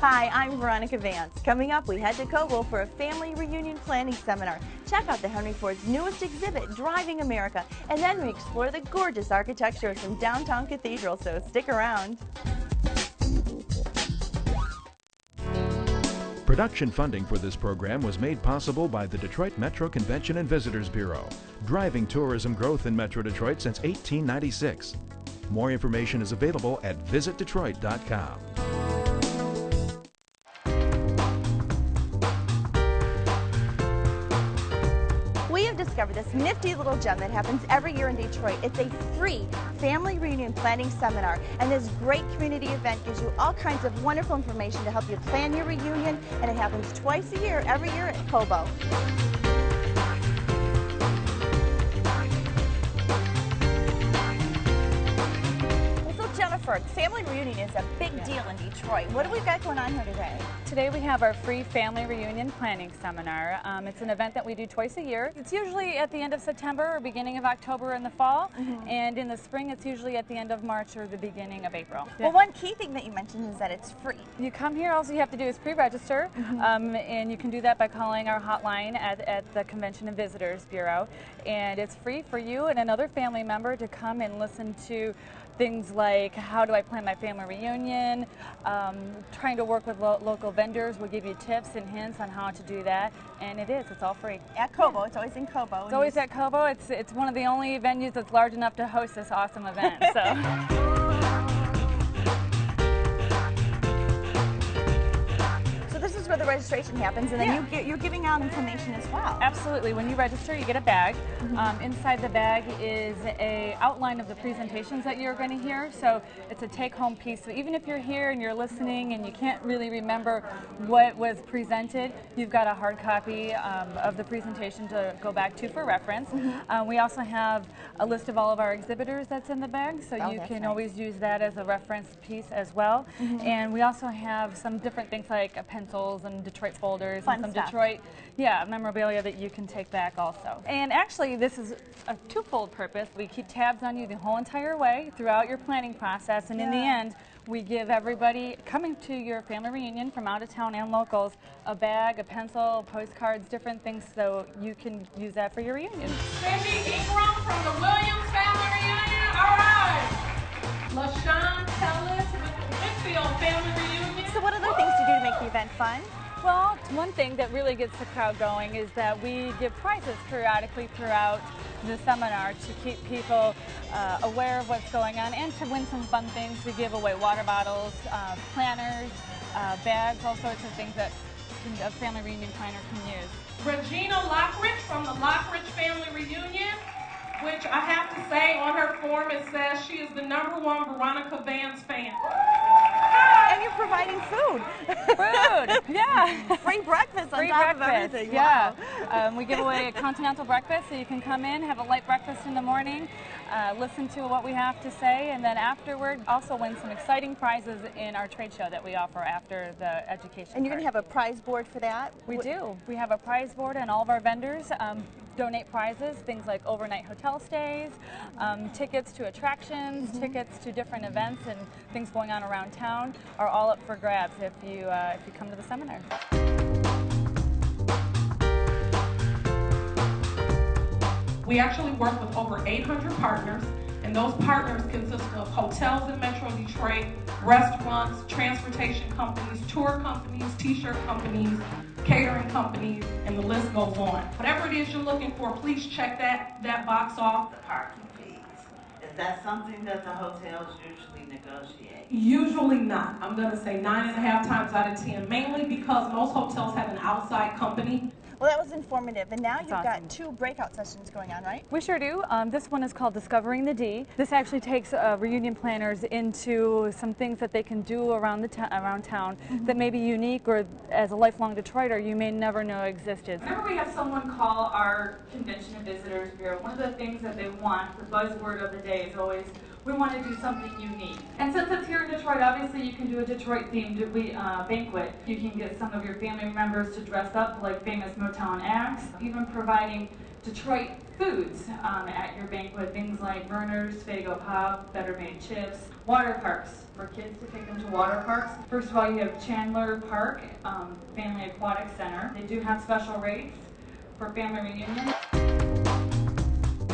Hi, I'm Veronica Vance. Coming up, we head to Cobo for a family reunion planning seminar. Check out the Henry Ford's newest exhibit, Driving America, and then we explore the gorgeous architecture of some downtown cathedrals, so stick around. Production funding for this program was made possible by the Detroit Metro Convention and Visitors Bureau, driving tourism growth in Metro Detroit since 1896. More information is available at visitdetroit.com. We have discovered this nifty little gem that happens every year in Detroit. It's a free family reunion planning seminar, and this great community event gives you all kinds of wonderful information to help you plan your reunion, and it happens twice a year, every year at Cobo. Family reunion is a big deal in Detroit. What do we got going on here today? Today we have our free family reunion planning seminar. It's an event that we do twice a year. It's usually at the end of September or beginning of October in the fall, and in the spring it's usually at the end of March or the beginning of April. Well, one key thing that you mentioned is that it's free. You come here, all you have to do is pre-register, and you can do that by calling our hotline at the Convention and Visitors Bureau, and it's free for you and another family member to come and listen to things like how do I plan my family reunion, trying to work with local vendors. We'll give you tips and hints on how to do that, and it's all free. At Cobo, it's always in Cobo. It's always at Cobo. It's one of the only venues that's large enough to host this awesome event. So this is where the registration happens, and then you're giving out information as well. Absolutely. When you register, you get a bag. Inside the bag is an outline of the presentations that you're going to hear. So it's a take-home piece. So even if you're here and you're listening and you can't really remember what was presented, you've got a hard copy of the presentation to go back to for reference. We also have a list of all of our exhibitors that's in the bag, so you can always use that as a reference piece as well. And we also have some different things like pencils and Detroit folders and some Detroit memorabilia that you can take back also. And actually this is a twofold purpose. We keep tabs on you the whole entire way throughout your planning process, and in the end we give everybody coming to your family reunion from out of town and locals a bag, a pencil, postcards, different things, so you can use that for your reunion. Cindy Ingram from the Williams family reunion. All right. LaShawn Tellis with the Whitfield family reunion. So what other things do you do to make the event fun? Well, one thing that really gets the crowd going is that we give prizes periodically throughout the seminar to keep people aware of what's going on and to win some fun things. We give away water bottles, planners, bags, all sorts of things that a family reunion planner can use. Regina Lockridge from the Lockridge family reunion, which I have to say on her form it says she is the #1 Veronica Vance fan. And you're providing food. Food, yeah. Free breakfast on Free top breakfast, of everything. yeah. Wow. We give away a continental breakfast, so you can come in, have a light breakfast in the morning, listen to what we have to say, and then afterward also win some exciting prizes in our trade show that we offer after the education. And you're going to have a prize board for that? We do. We have a prize board, and all of our vendors donate prizes, things like overnight hotel stays, tickets to attractions, tickets to different events and things going on around town are all up for grabs if you come to the seminar. We actually work with over 800 partners, and those partners consist of hotels in Metro Detroit, restaurants, transportation companies, tour companies, t-shirt companies, catering companies, and the list goes on. Whatever it is you're looking for, please check that box off. The parking fees, is that something that the hotels usually negotiate? Usually not. I'm going to say 9.5 times out of 10, mainly because most hotels have an outside company. Well, that was informative, and now you've got 2 breakout sessions going on, right? We sure do. This one is called Discovering the D. This actually takes reunion planners into some things that they can do around town that may be unique, or as a lifelong Detroiter you may never know existed. Whenever we have someone call our Convention and Visitors Bureau, one of the things that they want, the buzzword of the day is always, we want to do something unique. And since it's here in Detroit, obviously you can do a Detroit-themed banquet. You can get some of your family members to dress up like famous Motown acts, even providing Detroit foods at your banquet, things like Verner's, Fago Pop, Better Made Chips, water parks, for kids to take them to water parks. First of all, you have Chandler Park, Family Aquatic Center. They do have special rates for family reunions.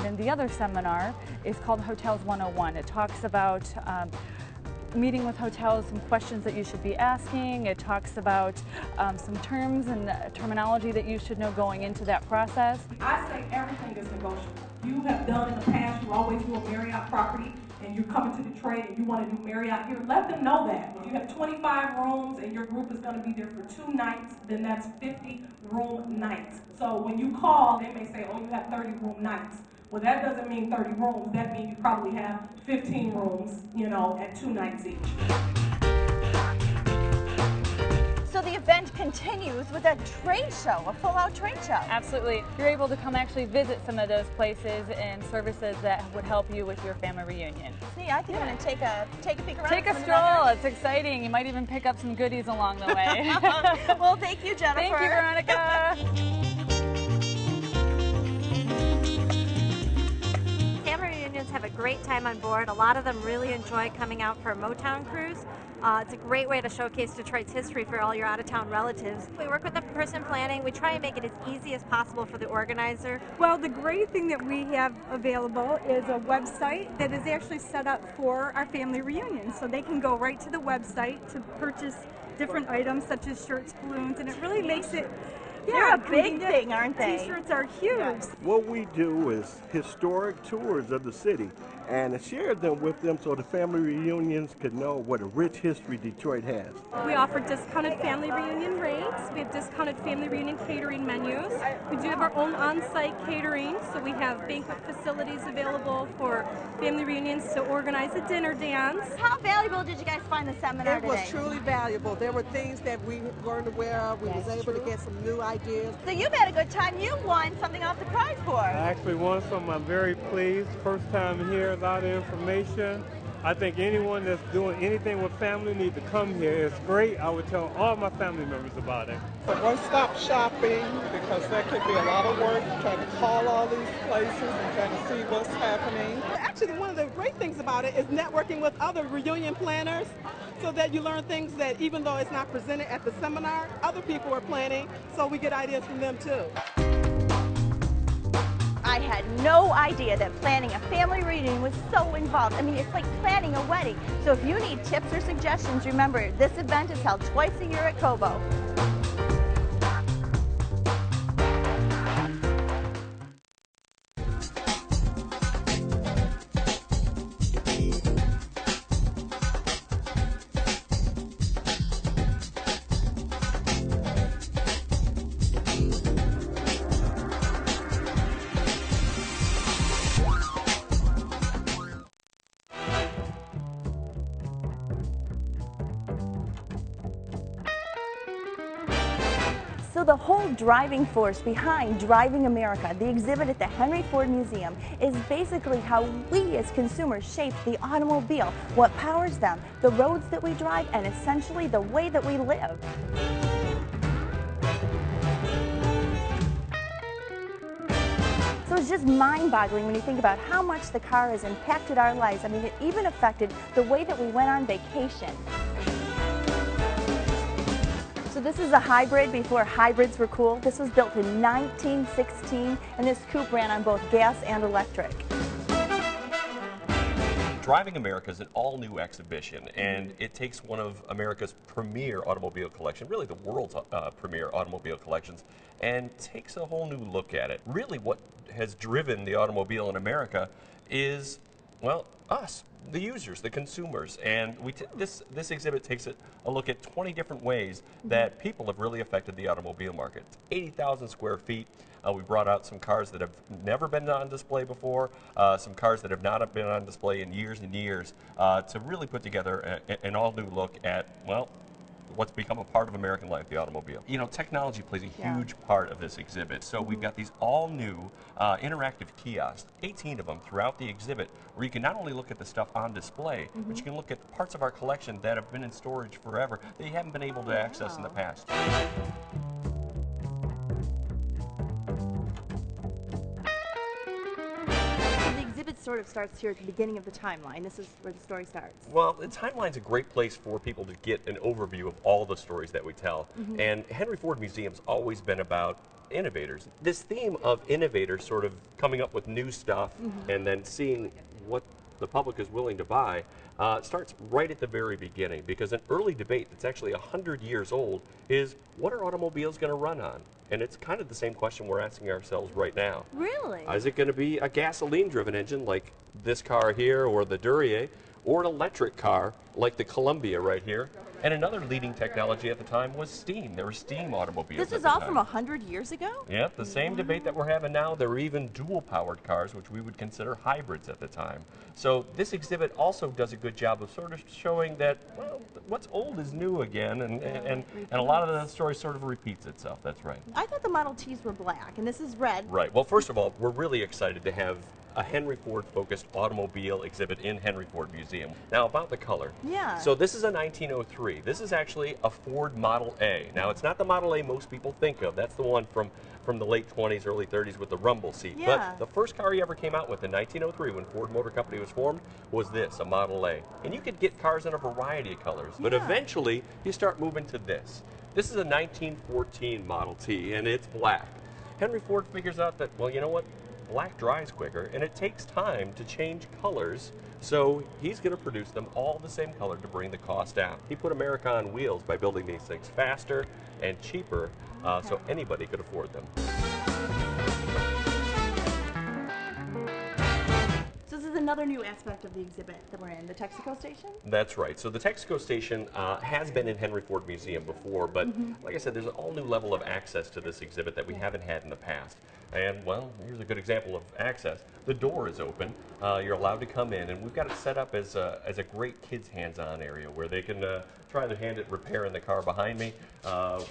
And the other seminar is called Hotels 101. It talks about meeting with hotels, some questions that you should be asking. It talks about some terms and terminology that you should know going into that process. I say everything is negotiable. You have done in the past, you always do a Marriott property, and you're coming to Detroit and you want to do Marriott here, let them know that. If you have 25 rooms and your group is going to be there for 2 nights, then that's 50 room nights. So when you call, they may say, oh, you have 30 room nights. Well, that doesn't mean 30 rooms. That means you probably have 15 rooms, you know, at 2 nights each. So the event continues with a trade show, a full-out trade show. Absolutely. You're able to come actually visit some of those places and services that would help you with your family reunion. See, I think I'm going to take a peek around. Take a stroll. It's exciting. You might even pick up some goodies along the way. Well, thank you, Jennifer. Thank you, Veronica. Family reunions have a great time on board. A lot of them really enjoy coming out for a Motown cruise. It's a great way to showcase Detroit's history for all your out-of-town relatives. We work with the person planning. We try and make it as easy as possible for the organizer. Well, the great thing that we have available is a website that is actually set up for our family reunions. So they can go right to the website to purchase different items such as shirts, balloons, and it really makes it They're a big thing, aren't they? T-shirts are huge. What we do is historic tours of the city and share them with them so the family reunions can know what a rich history Detroit has. We offer discounted family reunion rates. We have discounted family reunion catering menus. We do have our own on-site catering, so we have banquet facilities available for family reunions to organize a dinner dance. How valuable did you guys find the seminar It was today? truly valuable. There were things that we weren't aware of. We was able to get some new ideas. So you've had a good time. You won something off the prize board. I actually won some. I'm very pleased. First time here, a lot of information. I think anyone that's doing anything with family needs to come here. It's great. I would tell all my family members about it. One-stop shopping, because that could be a lot of work, trying to call all these places and trying to see what's happening. Actually, one of the great things about it is networking with other reunion planners, so that you learn things that even though it's not presented at the seminar, other people are planning, so we get ideas from them too. I had no idea that planning a family reunion was so involved. I mean, it's like planning a wedding. So if you need tips or suggestions, remember, this event is held twice a year at Cobo. So the whole driving force behind Driving America, the exhibit at the Henry Ford Museum, is basically how we as consumers shape the automobile, what powers them, the roads that we drive, and essentially the way that we live. So it's just mind-boggling when you think about how much the car has impacted our lives. I mean, it even affected the way that we went on vacation. So this is a hybrid before hybrids were cool. This was built in 1916, and this coupe ran on both gas and electric. Driving America is an all-new exhibition, and it takes one of America's premier automobile collection, really the world's premier automobile collections, and takes a whole new look at it. Really what has driven the automobile in America is, well, us, the users, the consumers, and this exhibit takes a look at 20 different ways that people have really affected the automobile market. It's 80,000 square feet. We brought out some cars that have never been on display before, some cars that have not been on display in years and years, to really put together an all-new look at, well, what's become a part of American life, the automobile. You know, technology plays a huge part of this exhibit. So we've got these all-new interactive kiosks, 18 of them throughout the exhibit, where you can not only look at the stuff on display, but you can look at parts of our collection that have been in storage forever that you haven't been able to access in the past. sort of starts here at the beginning of the timeline. This is where the story starts. Well, the timeline's a great place for people to get an overview of all the stories that we tell. And Henry Ford Museum's always been about innovators. This theme of innovators sort of coming up with new stuff and then seeing what the public is willing to buy starts right at the very beginning, because an early debate that's actually 100 years old is, what are automobiles going to run on? And it's kind of the same question we're asking ourselves right now. Really? Is it going to be a gasoline-driven engine like this car here or the Duryea, or an electric car like the Columbia right here? And another leading technology at the time was steam. There were steam automobiles. This is all from 100 years ago? Yeah, the same debate that we're having now. There were even dual-powered cars, which we would consider hybrids at the time. So this exhibit also does a good job of sort of showing that, well, what's old is new again, and a lot of the story sort of repeats itself. That's right. I thought the Model Ts were black, and this is red. Right. Well, first of all, we're really excited to have a Henry Ford-focused automobile exhibit in Henry Ford Museum. Now, about the color. Yeah. So this is a 1903. This is actually a Ford Model A. Now, it's not the Model A most people think of. That's the one from the late 20s, early 30s with the rumble seat. Yeah. But the first car he ever came out with in 1903, when Ford Motor Company was formed, was this, a Model A. And you could get cars in a variety of colors. But eventually, you start moving to this. This is a 1914 Model T, and it's black. Henry Ford figures out that, well, you know what? Black dries quicker, and it takes time to change colors, so he's going to produce them all the same color to bring the cost down. He put America on wheels by building these things faster and cheaper, so anybody could afford them. So this is another new aspect of the exhibit that we're in, the Texaco station? That's right. So the Texaco station has been in Henry Ford Museum before, but like I said, there's an all new level of access to this exhibit that we haven't had in the past. And, well, here's a good example of access. The door is open. You're allowed to come in, and we've got it set up as a great kids' hands-on area where they can try their hand at repairing the car behind me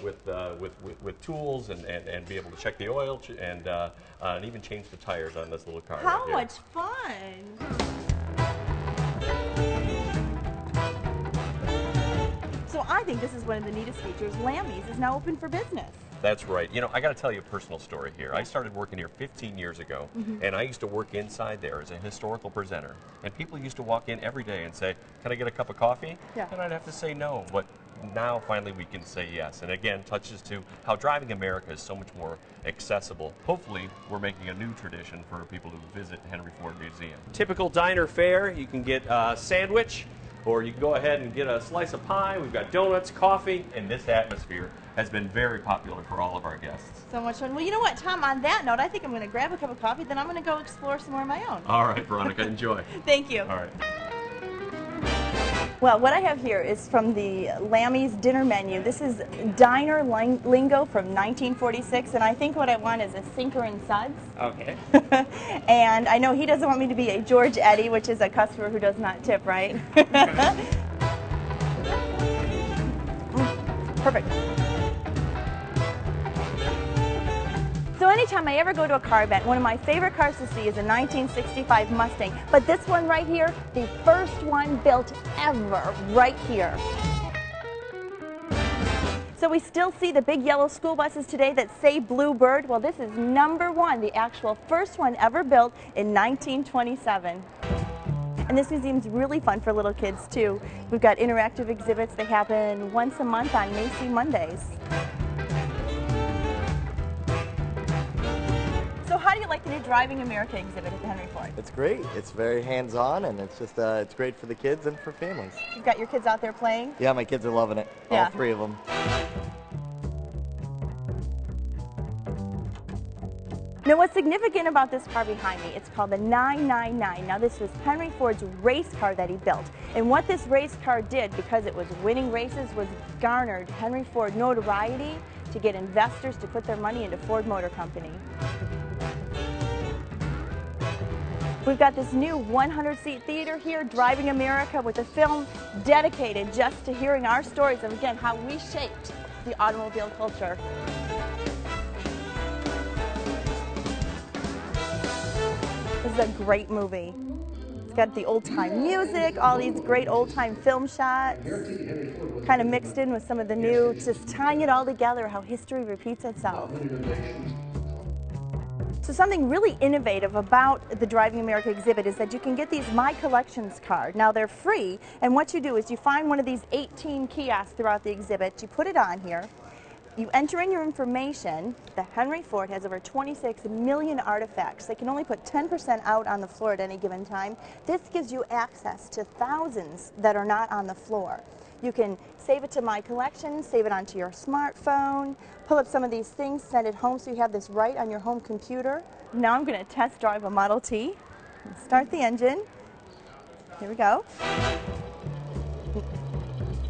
with tools and be able to check the oil and even change the tires on this little car. How right much fun! So I think this is one of the neatest features. Lammy's is now open for business. That's right. You know, I got to tell you a personal story here. I started working here 15 years ago, and I used to work inside there as a historical presenter. And people used to walk in every day and say, "Can I get a cup of coffee?" Yeah. And I'd have to say no. But now, finally, we can say yes. And again, touches to how driving America is so much more accessible. Hopefully, we're making a new tradition for people who visit Henry Ford Museum. Typical diner fare, you can get a sandwich, or you can go ahead and get a slice of pie. We've got donuts, coffee, and this atmosphere has been very popular for all of our guests. So much fun. Well, you know what, Tom, on that note, I think I'm going to grab a cup of coffee, then I'm going to go explore some more of my own. All right, Veronica, enjoy. Thank you. All right. Well, what I have here is from the Lammy's dinner menu. This is diner lingo from 1946, and I think what I want is a Sinker and Suds. Okay. And I know he doesn't want me to be a George Eddy, which is a customer who does not tip, right? Perfect. So anytime I ever go to a car event, one of my favorite cars to see is a 1965 Mustang. But this one right here, the first one built ever, right here. So we still see the big yellow school buses today that say Bluebird. Well, this is number one, the actual first one ever built in 1927. And this museum's really fun for little kids too. We've got interactive exhibits. They happen once a month on Macy Mondays. So how do you like the new Driving America exhibit at the Henry Ford? It's great. It's very hands-on, and it's just it's great for the kids and for families. You've got your kids out there playing? Yeah, my kids are loving it. Yeah. All three of them. Now, what's significant about this car behind me, it's called the 999. Now, this was Henry Ford's race car that he built. And what this race car did, because it was winning races, was garnered Henry Ford notoriety to get investors to put their money into Ford Motor Company. We've got this new 100-seat theater here, Driving America, with a film dedicated just to hearing our stories of, again, how we shaped the automobile culture. This is a great movie. It's got the old-time music, all these great old-time film shots, kind of mixed in with some of the new, just tying it all together, how history repeats itself. So something really innovative about the Driving America exhibit is that you can get these My Collections card. Now they're free, and what you do is you find one of these 18 kiosks throughout the exhibit, you put it on here, you enter in your information. The Henry Ford has over 26 million artifacts. They can only put 10% out on the floor at any given time. This gives you access to thousands that are not on the floor. You can save it to My Collection, save it onto your smartphone, pull up some of these things, send it home so you have this right on your home computer. Now I'm going to test drive a Model T. Start the engine. Here we go.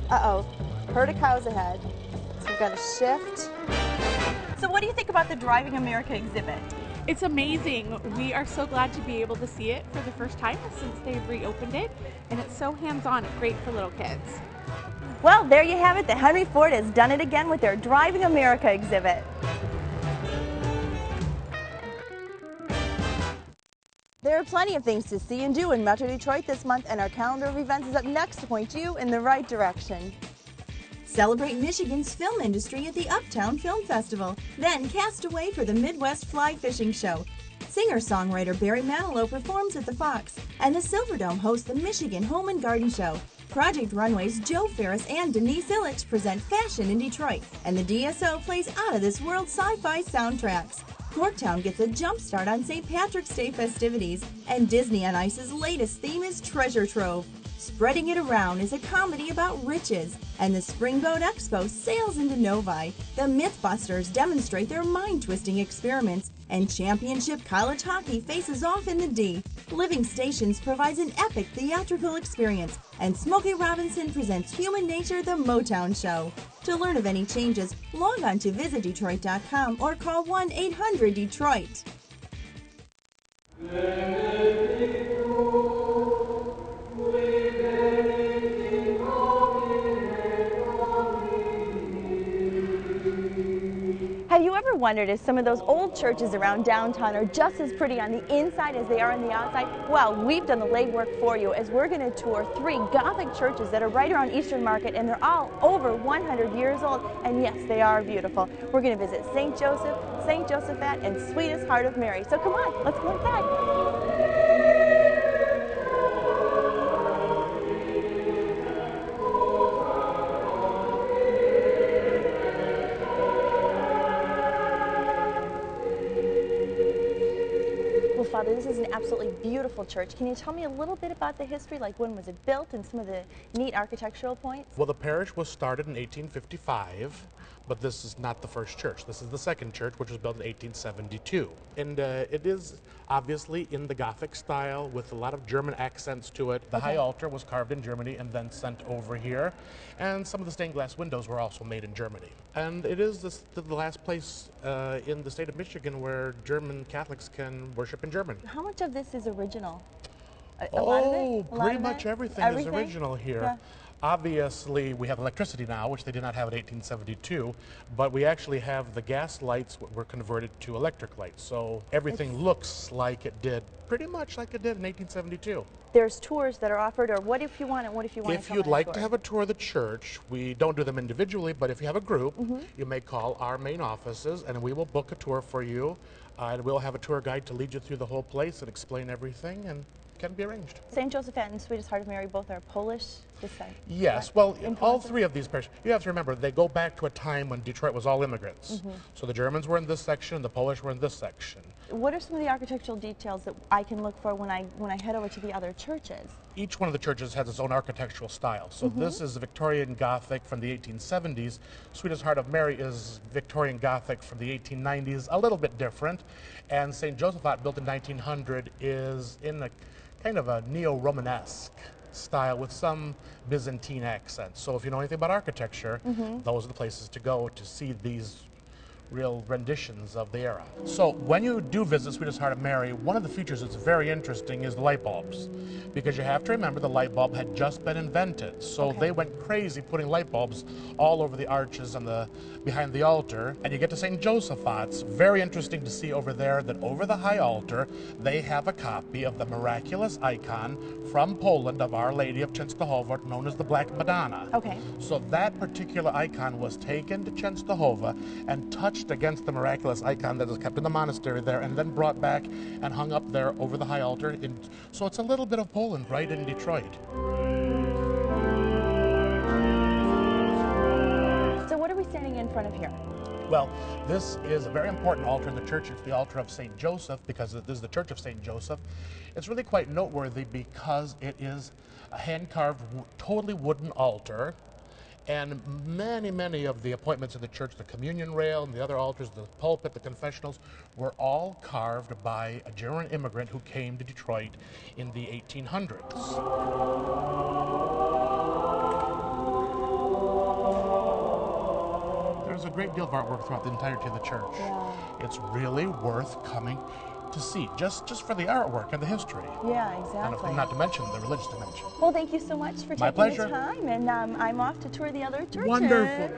Uh-oh, herd of cows ahead. So we've got a shift. So what do you think about the Driving America exhibit? It's amazing. We are so glad to be able to see it for the first time since they've reopened it, and it's so hands-on. It's great for little kids. Well, there you have it. The Henry Ford has done it again with their Driving America exhibit. There are plenty of things to see and do in Metro Detroit this month, and our calendar of events is up next to point you in the right direction. Celebrate Michigan's film industry at the Uptown Film Festival. Then cast away for the Midwest Fly Fishing Show. Singer-songwriter Barry Manilow performs at the Fox, and the Silverdome hosts the Michigan Home and Garden Show. Project Runway's Joe Ferris and Denise Illich present Fashion in Detroit, and the DSO plays Out of This World sci-fi soundtracks. Corktown gets a jump start on St. Patrick's Day festivities, and Disney on Ice's latest theme is Treasure Trove. Spreading It Around is a comedy about riches, and the Springboat Expo sails into Novi. The Mythbusters demonstrate their mind-twisting experiments, and Championship College Hockey faces off in the D. Living Stations provides an epic theatrical experience, and Smokey Robinson presents Human Nature, the Motown Show. To learn of any changes, log on to visitdetroit.com or call 1-800-DETROIT. Have you ever wondered if some of those old churches around downtown are just as pretty on the inside as they are on the outside? Well, we've done the legwork for you as we're going to tour 3 Gothic churches that are right around Eastern Market, and they're all over 100 years old, and yes, they are beautiful. We're going to visit St. Joseph, St. Josaphat, and Sweetest Heart of Mary. So come on, let's go inside. Father, this is an absolutely beautiful church. Can you tell me a little bit about the history, like when was it built and some of the neat architectural points? Well, the parish was started in 1855, but this is not the first church. This is the second church, which was built in 1872. And it is obviously in the Gothic style with a lot of German accents to it. The high altar was carved in Germany and then sent over here. And some of the stained glass windows were also made in Germany. And it is the last place in the state of Michigan where German Catholics can worship in German. How much of this is original? A lot of it? Pretty much everything is original here. Yeah. Obviously, we have electricity now, which they did not have in 1872, but we actually have the gas lights were converted to electric lights. So everything looks like it did, pretty much like it did in 1872. There's tours that are offered, or what if you want it? What if you want If you'd like to have a tour of the church, we don't do them individually, but if you have a group, you may call our main offices and we will book a tour for you. And we'll have a tour guide to lead you through the whole place and explain everything, and can be arranged. St. Josaphat and Sweetest Heart of Mary both are Polish descent. Yes, well, all 3 of these parishes, you have to remember, they go back to a time when Detroit was all immigrants. So the Germans were in this section, and the Polish were in this section. What are some of the architectural details that I can look for when I head over to the other churches? Each one of the churches has its own architectural style. So this is Victorian Gothic from the 1870s. Sweetest Heart of Mary is Victorian Gothic from the 1890s, a little bit different. And St. Josaphat, built in 1900, is in a kind of a neo-Romanesque style with some Byzantine accents. So if you know anything about architecture, those are the places to go to see these real renditions of the era. So when you do visit Sweetest Heart of Mary, one of the features that's very interesting is the light bulbs, because you have to remember the light bulb had just been invented. So they went crazy putting light bulbs all over the arches and behind the altar. And you get to St. Josaphat's, very interesting to see over there that over the high altar they have a copy of the miraculous icon from Poland of Our Lady of Częstochowa, known as the Black Madonna. Okay. So that particular icon was taken to Częstochowa and touched etched against the miraculous icon that is kept in the monastery there and then brought back and hung up there over the high altar. So it's a little bit of Poland right in Detroit. So what are we standing in front of here? Well, this is a very important altar in the church. It's the altar of St. Joseph, because this is the Church of St. Joseph. It's really quite noteworthy because it is a hand-carved, totally wooden altar. And many of the appointments in the church, the communion rail and the other altars, the pulpit, the confessionals, were all carved by a German immigrant who came to Detroit in the 1800s. There's a great deal of artwork throughout the entirety of the church. Yeah. It's really worth coming to see, just for the artwork and the history. Yeah, exactly. And not to mention the religious dimension. Well, thank you so much for taking the time, and I'm off to tour the other churches. Wonderful.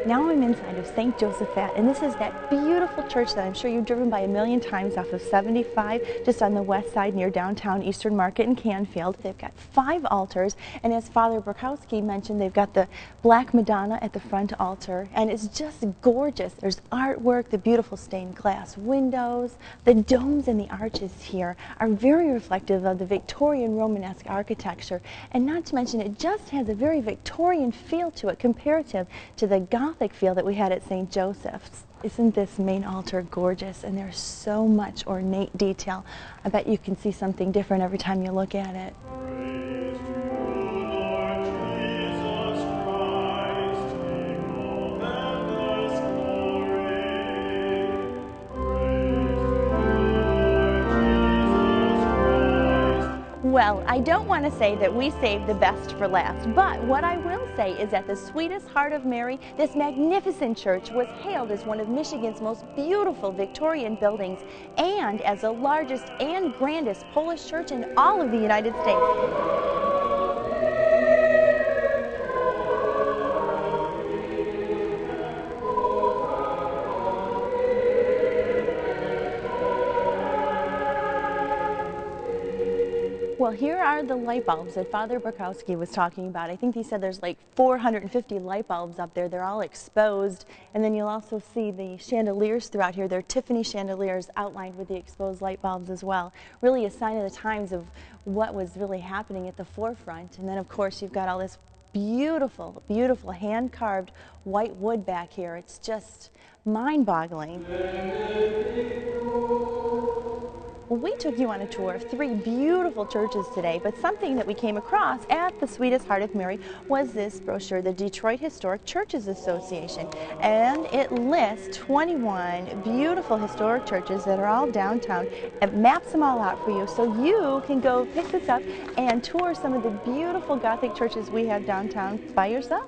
Now I'm inside of St. Josaphat, and this is that beautiful church that I'm sure you've driven by a million times off of 75, just on the west side near downtown Eastern Market in Canfield. They've got 5 altars, and as Father Burkowski mentioned, they've got the Black Madonna at the front altar, and it's just gorgeous. There's artwork, the beautiful stained glass windows. The domes and the arches here are very reflective of the Victorian Romanesque architecture, and not to mention it just has a very Victorian feel to it comparative to the Gothic feel that we had at St. Joseph's. Isn't this main altar gorgeous? And there's so much ornate detail. I bet you can see something different every time you look at it. Well, I don't want to say that we saved the best for last, but what I will say is that the Sweetest Heart of Mary, this magnificent church, was hailed as one of Michigan's most beautiful Victorian buildings and as the largest and grandest Polish church in all of the United States. Well, here are the light bulbs that Father Burkowski was talking about. I think he said there's like 450 light bulbs up there. They're all exposed. And then you'll also see the chandeliers throughout here. They're Tiffany chandeliers outlined with the exposed light bulbs as well. Really a sign of the times of what was really happening at the forefront. And then, of course, you've got all this beautiful, beautiful hand-carved white wood back here. It's just mind-boggling. Well, we took you on a tour of 3 beautiful churches today, but something that we came across at the Sweetest Heart of Mary was this brochure, the Detroit Historic Churches Association, and it lists 21 beautiful historic churches that are all downtown. It maps them all out for you, so you can go pick this up and tour some of the beautiful Gothic churches we have downtown by yourself.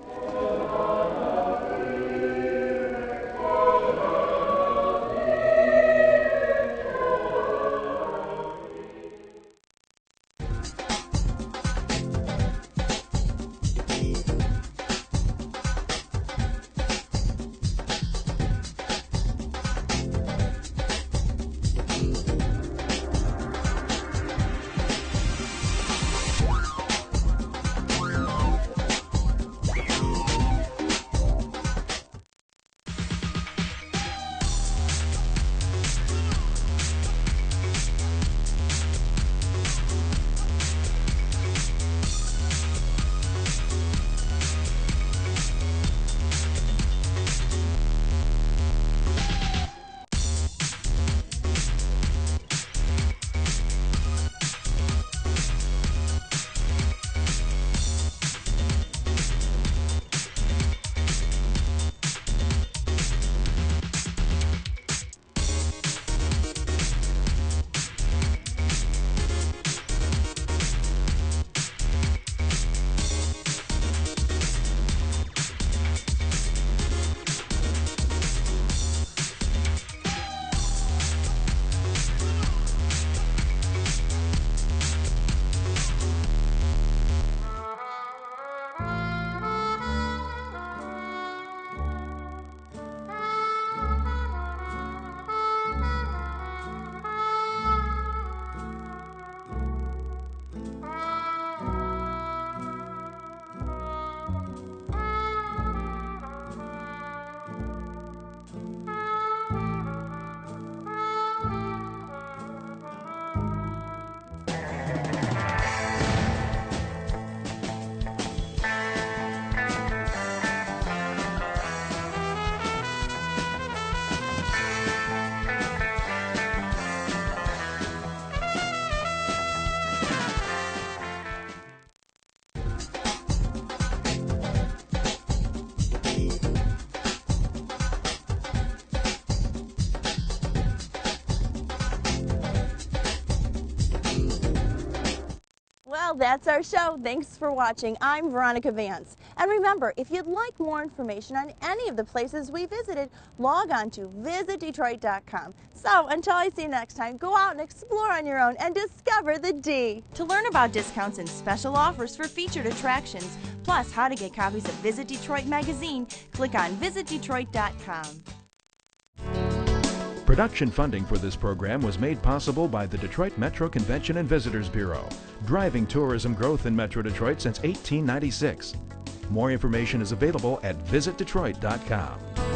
Well, that's our show. Thanks for watching. I'm Veronica Vance. And remember, if you'd like more information on any of the places we visited, log on to visitdetroit.com. So until I see you next time, go out and explore on your own and discover the D. To learn about discounts and special offers for featured attractions, plus how to get copies of Visit Detroit magazine, click on visitdetroit.com. Production funding for this program was made possible by the Detroit Metro Convention and Visitors Bureau, driving tourism growth in Metro Detroit since 1896. More information is available at visitdetroit.com.